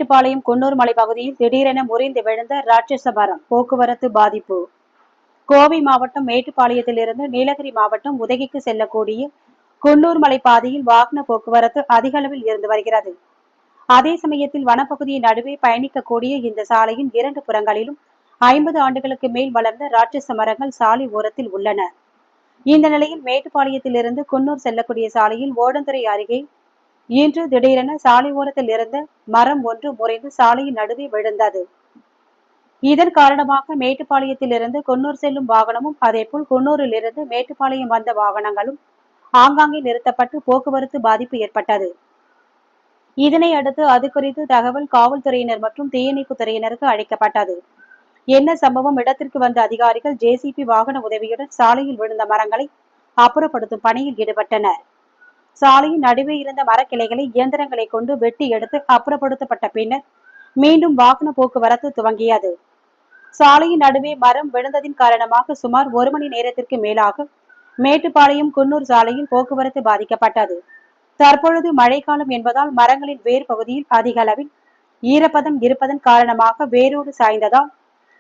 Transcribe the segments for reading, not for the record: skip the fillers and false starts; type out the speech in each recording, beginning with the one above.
மேட்டுப்பாளையம் குன்னூர் மலை பகுதியில் திடீரென முறிந்து விழுந்த ராட்சச மரம், போக்குவரத்து பாதிப்பு. கோவை மாவட்டம் மேட்டுப்பாளையத்திலிருந்து நீலகிரி மாவட்டம் உதகைக்கு செல்லக்கூடிய குன்னூர் மலை பாதையில் வாகன போக்குவரத்து அதிக அளவில் இருந்து வருகிறது. அதே சமயத்தில் வனப்பகுதியின் நடுவே பயணிக்கக்கூடிய இந்த சாலையின் 2 புறங்களிலும் 50 ஆண்டுகளுக்கு மேல் வளர்ந்த ராட்சச மரங்கள் சாலை ஓரத்தில் உள்ளன. இந்த நிலையில் மேட்டுப்பாளையத்திலிருந்து குன்னூர் செல்லக்கூடிய சாலையில் ஓடந்துறை அருகே இன்று திடீரென சாலை ஓரத்தில் இருந்த மரம் ஒன்று முறிந்து சாலையின் நடுவே விழுந்தது. இதன் காரணமாக மேட்டுப்பாளையத்தில் இருந்து குன்னூர் செல்லும் வாகனமும், அதேபோல் குன்னூரில் இருந்து மேட்டுப்பாளையம் வந்த வாகனங்களும் ஆங்காங்கே நிறுத்தப்பட்டு போக்குவரத்து பாதிப்பு ஏற்பட்டது. இதனை அடுத்து அது குறித்து தகவல் காவல்துறையினர் மற்றும் தீயணைப்பு துறையினருக்கு அளிக்கப்பட்டது. என்ன சம்பவம்? இடத்திற்கு வந்த அதிகாரிகள் ஜேசிபி வாகன உதவியுடன் சாலையில் விழுந்த மரங்களை அப்புறப்படுத்தும் பணியில் ஈடுபட்டனர். சாலையின் நடுவே இருந்த மரக்கிளைகளை இயந்திரங்களை கொண்டு வெட்டி எடுத்து அப்புறப்படுத்தப்பட்ட பின்னர் மீண்டும் வாகன போக்குவரத்து துவங்கியது. சாலையின் நடுவே மரம் விழுந்ததின் காரணமாக சுமார் 1 மணி நேரத்திற்கு மேலாக மேட்டுப்பாளையம் குன்னூர் சாலையில் போக்குவரத்து பாதிக்கப்பட்டது. தற்பொழுது மழைக்காலம் என்பதால் மரங்களின் வேர் பகுதியில் அதிக அளவில் ஈரப்பதம் இருப்பதன் காரணமாக வேரோடு சாய்ந்ததால்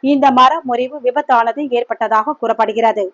இந்த மர முறிவு விபத்தானது ஏற்பட்டதாக கூறப்படுகிறது.